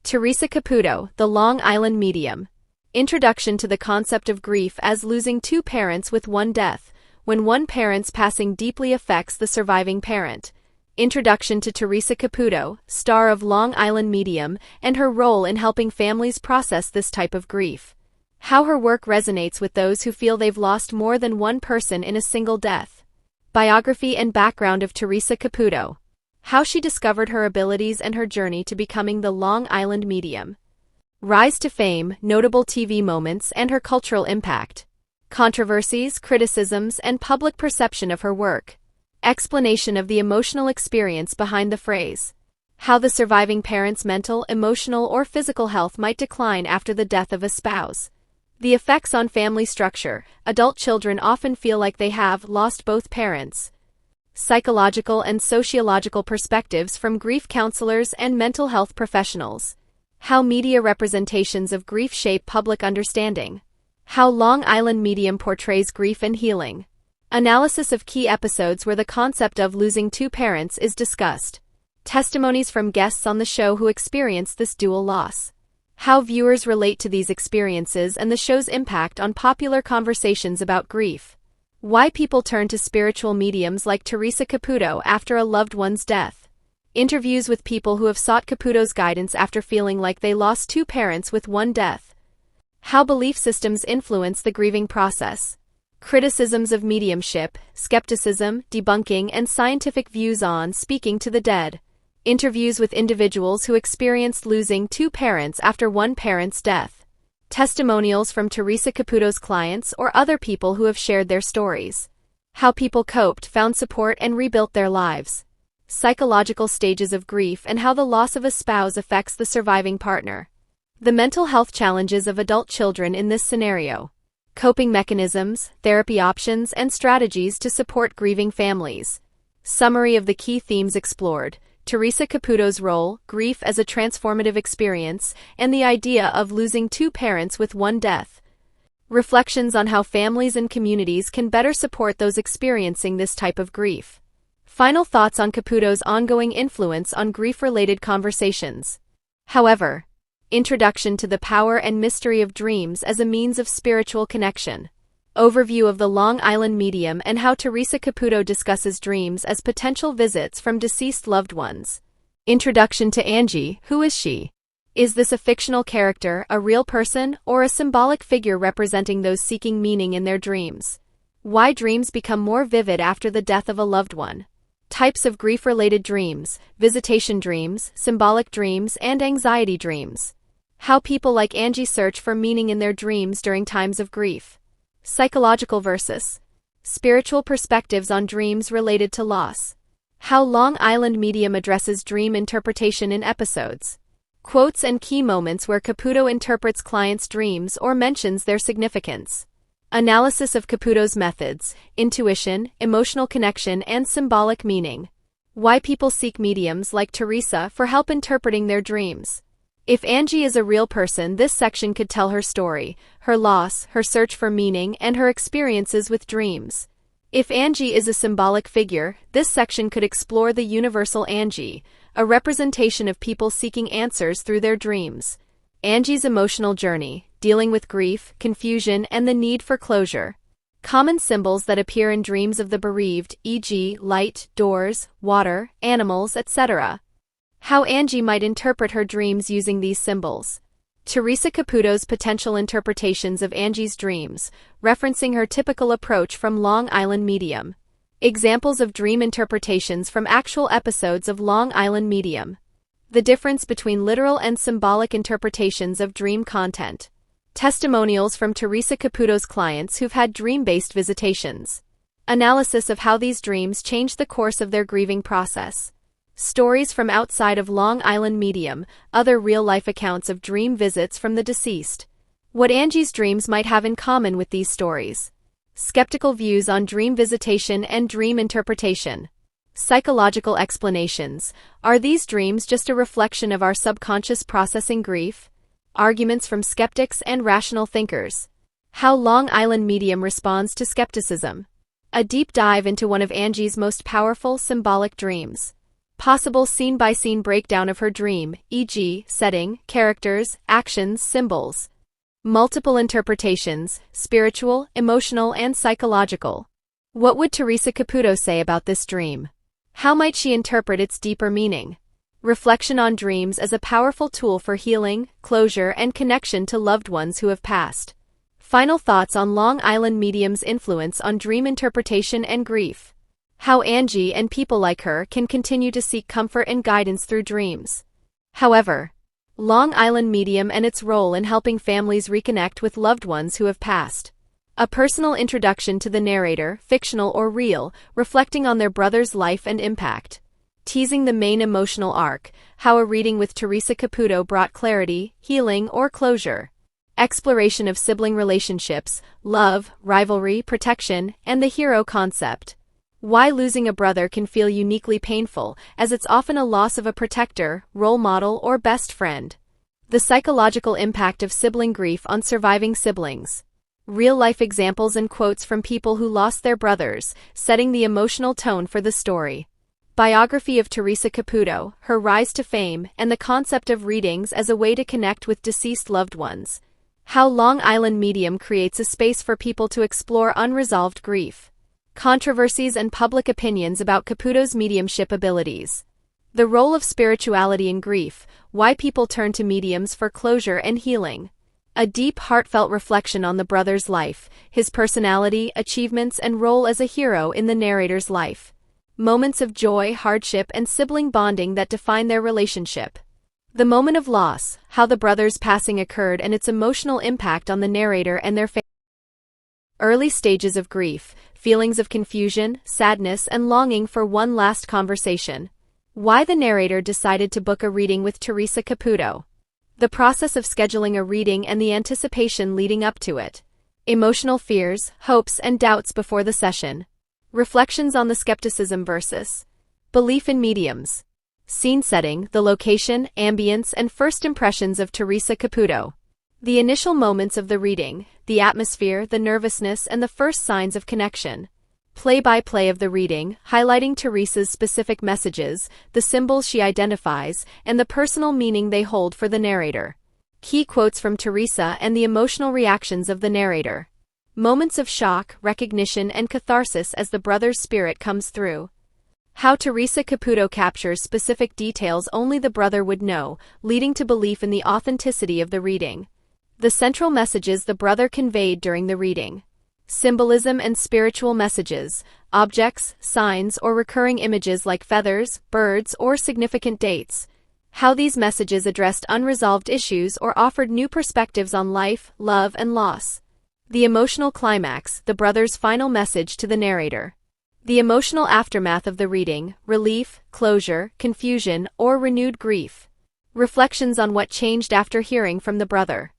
Theresa Caputo, the Long Island Medium. Introduction to the concept of grief as losing two parents with one death, when one parent's passing deeply affects the surviving parent. Introduction to Theresa Caputo, star of Long Island Medium, and her role in helping families process this type of grief. How her work resonates with those who feel they've lost more than one person in a single death. Biography and background of Theresa Caputo. How she discovered her abilities and her journey to becoming the Long Island Medium. Rise to fame, notable TV moments, and her cultural impact. Controversies, criticisms, and public perception of her work. Explanation of the emotional experience behind the phrase. How the surviving parent's mental, emotional, or physical health might decline after the death of a spouse. The effects on family structure. Adult children often feel like they have lost both parents. Psychological and sociological perspectives from grief counselors and mental health professionals. How media representations of grief shape public understanding. How Long Island Medium portrays grief and healing. Analysis of key episodes where the concept of losing two parents is discussed. Testimonies from guests on the show who experienced this dual loss. How viewers relate to these experiences and the show's impact on popular conversations about grief. Why people turn to spiritual mediums like Theresa Caputo after a loved one's death. Interviews with people who have sought Caputo's guidance after feeling like they lost two parents with one death. How belief systems influence the grieving process. Criticisms of mediumship, skepticism, debunking, and scientific views on speaking to the dead. Interviews with individuals who experienced losing two parents after one parent's death. Testimonials from Theresa Caputo's clients or other people who have shared their stories. How people coped, found support, and rebuilt their lives. Psychological stages of grief and how the loss of a spouse affects the surviving partner. The mental health challenges of adult children in this scenario. Coping mechanisms, therapy options, and strategies to support grieving families. Summary of the key themes explored. Theresa Caputo's role, grief as a transformative experience, and the idea of losing two parents with one death. Reflections on how families and communities can better support those experiencing this type of grief. Final thoughts on Caputo's ongoing influence on grief-related conversations. However, introduction to the power and mystery of dreams as a means of spiritual connection. Overview of the Long Island Medium and how Theresa Caputo discusses dreams as potential visits from deceased loved ones. Introduction to Angie. Who is she? Is this a fictional character, a real person, or a symbolic figure representing those seeking meaning in their dreams? Why dreams become more vivid after the death of a loved one. Types of grief-related dreams, visitation dreams, symbolic dreams, and anxiety dreams. How people like Angie search for meaning in their dreams during times of grief. Psychological versus spiritual perspectives on dreams related to loss. How Long Island Medium addresses dream interpretation in episodes. Quotes and key moments where Caputo interprets clients' dreams or mentions their significance. Analysis of Caputo's methods, intuition, emotional connection, and symbolic meaning. Why people seek mediums like Theresa for help interpreting their dreams. If Angie is a real person, this section could tell her story, her loss, her search for meaning, and her experiences with dreams. If Angie is a symbolic figure, this section could explore the universal Angie, a representation of people seeking answers through their dreams. Angie's emotional journey, dealing with grief, confusion, and the need for closure. Common symbols that appear in dreams of the bereaved, e.g., light, doors, water, animals, etc. How Angie might interpret her dreams using these symbols. Theresa Caputo's potential interpretations of Angie's dreams, referencing her typical approach from Long Island Medium. Examples of dream interpretations from actual episodes of Long Island Medium. The difference between literal and symbolic interpretations of dream content. Testimonials from Theresa Caputo's clients who've had dream-based visitations. Analysis of how these dreams change the course of their grieving process. Stories from outside of Long Island Medium, other real-life accounts of dream visits from the deceased. What Angie's dreams might have in common with these stories. Skeptical views on dream visitation and dream interpretation. Psychological explanations. Are these dreams just a reflection of our subconscious processing grief? Arguments from skeptics and rational thinkers. How Long Island Medium responds to skepticism. A deep dive into one of Angie's most powerful symbolic dreams. Possible scene-by-scene breakdown of her dream, e.g., setting, characters, actions, symbols. Multiple interpretations, spiritual, emotional, and psychological. What would Theresa Caputo say about this dream? How might she interpret its deeper meaning? Reflection on dreams as a powerful tool for healing, closure, and connection to loved ones who have passed. Final thoughts on Long Island medium's influence on dream interpretation and grief. How Angie and people like her can continue to seek comfort and guidance through dreams. However, Long Island medium and its role in helping families reconnect with loved ones who have passed. A personal introduction to the narrator, fictional or real, reflecting on their brother's life and impact. Teasing the main emotional arc, how a reading with Theresa Caputo brought clarity, healing, or closure. Exploration of sibling relationships, love, rivalry, protection, and the hero concept. Why losing a brother can feel uniquely painful, as it's often a loss of a protector, role model, or best friend. The psychological impact of sibling grief on surviving siblings. Real-life examples and quotes from people who lost their brothers, setting the emotional tone for the story. Biography of Theresa Caputo, her rise to fame, and the concept of readings as a way to connect with deceased loved ones. How Long Island medium creates a space for people to explore unresolved grief. Controversies and public opinions about Caputo's mediumship abilities. The role of spirituality in grief, why people turn to mediums for closure and healing. A deep, heartfelt reflection on the brother's life, his personality, achievements, and role as a hero in the narrator's life. Moments of joy, hardship, and sibling bonding that define their relationship. The moment of loss, how the brother's passing occurred and its emotional impact on the narrator and their family. Early stages of grief, feelings of confusion, sadness, and longing for one last conversation. Why the narrator decided to book a reading with Theresa Caputo. The process of scheduling a reading and the anticipation leading up to it. Emotional fears, hopes, and doubts before the session. Reflections on the skepticism versus belief in mediums. Scene setting, the location, ambience, and first impressions of Theresa Caputo. The initial moments of the reading, the atmosphere, the nervousness, and the first signs of connection. Play-by-play of the reading, highlighting Theresa's specific messages, the symbols she identifies, and the personal meaning they hold for the narrator. Key quotes from Theresa and the emotional reactions of the narrator. Moments of shock, recognition, and catharsis as the brother's spirit comes through. How Theresa Caputo captures specific details only the brother would know, leading to belief in the authenticity of the reading. The central messages the brother conveyed during the reading. Symbolism and spiritual messages, objects, signs, or recurring images like feathers, birds, or significant dates. How these messages addressed unresolved issues or offered new perspectives on life, love, and loss. The emotional climax, the brother's final message to the narrator. The emotional aftermath of the reading, relief, closure, confusion, or renewed grief. Reflections on what changed after hearing from the brother.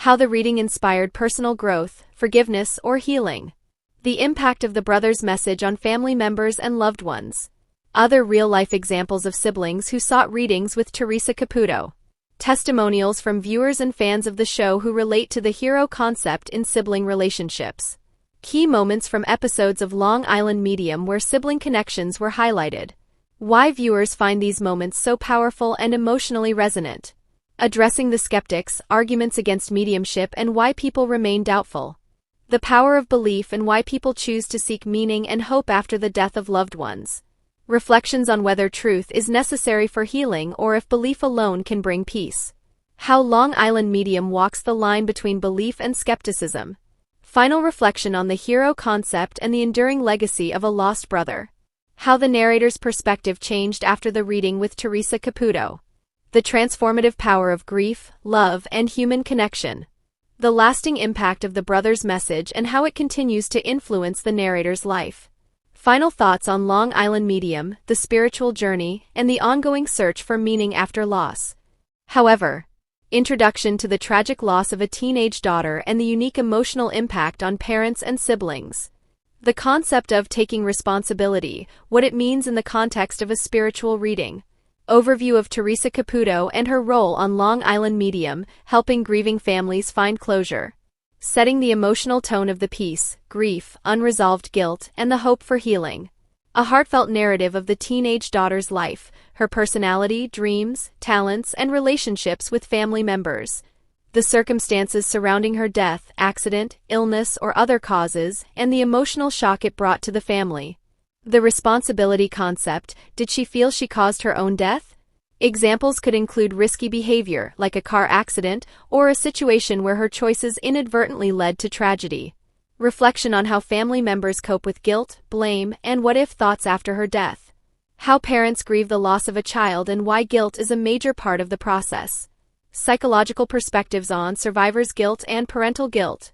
How the reading inspired personal growth, forgiveness, or healing. The impact of the brother's message on family members and loved ones. Other real-life examples of siblings who sought readings with Theresa Caputo. Testimonials from viewers and fans of the show who relate to the hero concept in sibling relationships. Key moments from episodes of Long Island Medium where sibling connections were highlighted. Why viewers find these moments so powerful and emotionally resonant. Addressing the skeptics, arguments against mediumship, and why people remain doubtful. The power of belief and why people choose to seek meaning and hope after the death of loved ones. Reflections on whether truth is necessary for healing or if belief alone can bring peace. How Long Island Medium walks the line between belief and skepticism. Final reflection on the hero concept and the enduring legacy of a lost brother. How the narrator's perspective changed after the reading with Theresa Caputo. The transformative power of grief, love, and human connection. The lasting impact of the brother's message and how it continues to influence the narrator's life. Final thoughts on Long Island Medium, the spiritual journey, and the ongoing search for meaning after loss. However, introduction to the tragic loss of a teenage daughter and the unique emotional impact on parents and siblings. The concept of taking responsibility, what it means in the context of a spiritual reading. Overview of Theresa Caputo and her role on Long Island Medium, helping grieving families find closure. Setting the emotional tone of the piece, grief, unresolved guilt, and the hope for healing. A heartfelt narrative of the teenage daughter's life, her personality, dreams, talents, and relationships with family members. The circumstances surrounding her death, accident, illness, or other causes, and the emotional shock it brought to the family. The responsibility concept: did she feel she caused her own death? Examples could include risky behavior, like a car accident, or a situation where her choices inadvertently led to tragedy. Reflection on how family members cope with guilt, blame, and what-if thoughts after her death. How parents grieve the loss of a child and why guilt is a major part of the process. Psychological perspectives on survivors' guilt and parental guilt.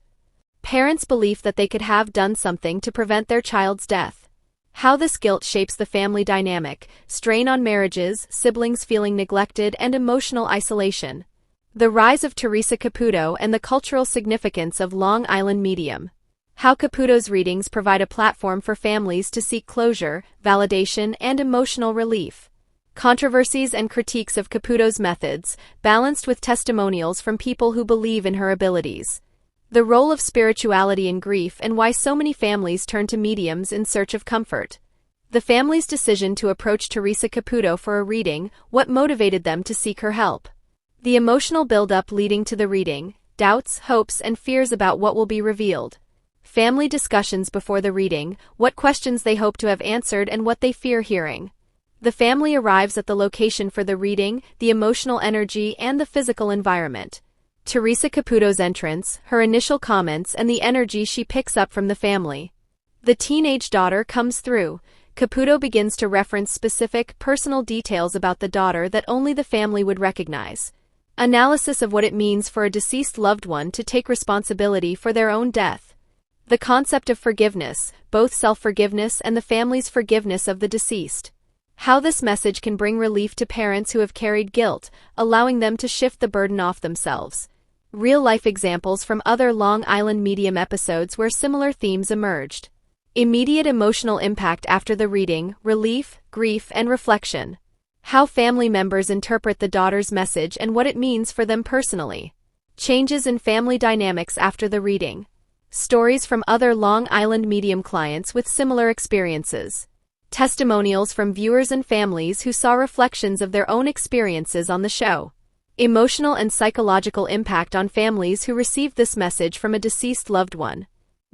Parents' belief that they could have done something to prevent their child's death. How this guilt shapes the family dynamic, strain on marriages, siblings feeling neglected, and emotional isolation. The rise of Theresa Caputo and the cultural significance of Long Island medium. How Caputo's readings provide a platform for families to seek closure, validation, and emotional relief. Controversies and critiques of Caputo's methods, balanced with testimonials from people who believe in her abilities. The role of spirituality in grief and why so many families turn to mediums in search of comfort. The family's decision to approach Theresa Caputo for a reading, what motivated them to seek her help. The emotional build-up leading to the reading, doubts, hopes, and fears about what will be revealed. Family discussions before the reading, what questions they hope to have answered and what they fear hearing. The family arrives at the location for the reading, the emotional energy, and the physical environment. Theresa Caputo's entrance, her initial comments, and the energy she picks up from the family. The teenage daughter comes through. Caputo begins to reference specific, personal details about the daughter that only the family would recognize. Analysis of what it means for a deceased loved one to take responsibility for their own death. The concept of forgiveness, both self-forgiveness and the family's forgiveness of the deceased. How this message can bring relief to parents who have carried guilt, allowing them to shift the burden off themselves. Real-life examples from other Long Island medium episodes where similar themes emerged. Immediate emotional impact after the reading, relief, grief, and reflection. How family members interpret the daughter's message and what it means for them personally. Changes in family dynamics after the reading. Stories from other Long Island medium clients with similar experiences. Testimonials from viewers and families who saw reflections of their own experiences on the show. Emotional and psychological impact on families who received this message from a deceased loved one.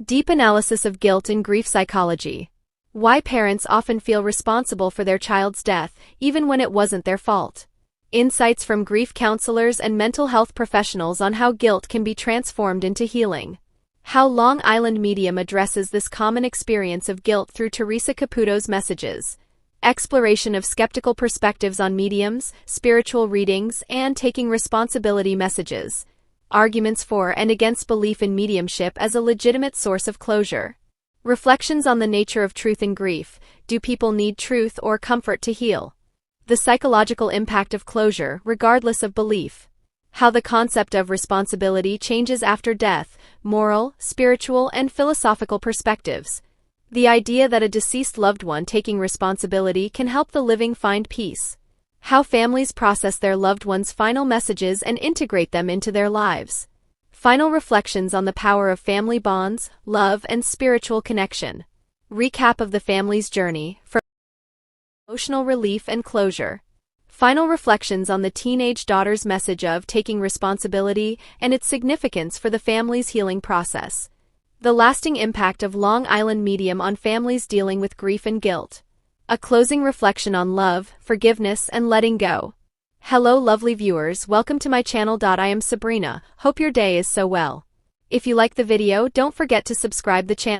Deep analysis of guilt and grief psychology. Why parents often feel responsible for their child's death, even when it wasn't their fault. Insights from grief counselors and mental health professionals on how guilt can be transformed into healing. How Long Island medium addresses this common experience of guilt through Theresa Caputo's messages. Exploration of skeptical perspectives on mediums, spiritual readings, and taking responsibility messages. Arguments for and against belief in mediumship as a legitimate source of closure. Reflections on the nature of truth in grief. Do people need truth or comfort to heal? The psychological impact of closure, regardless of belief. How the concept of responsibility changes after death, moral, spiritual, and philosophical perspectives. The idea that a deceased loved one taking responsibility can help the living find peace. How families process their loved one's final messages and integrate them into their lives. Final reflections on the power of family bonds, love, and spiritual connection. Recap of the family's journey, from emotional relief and closure. Final reflections on the teenage daughter's message of taking responsibility and its significance for the family's healing process. The lasting impact of Long Island medium on families dealing with grief and guilt. A closing reflection on love, forgiveness, and letting go. Hello lovely viewers, welcome to my channel. I am Sabrina, hope your day is so well. If you like the video, don't forget to subscribe the channel.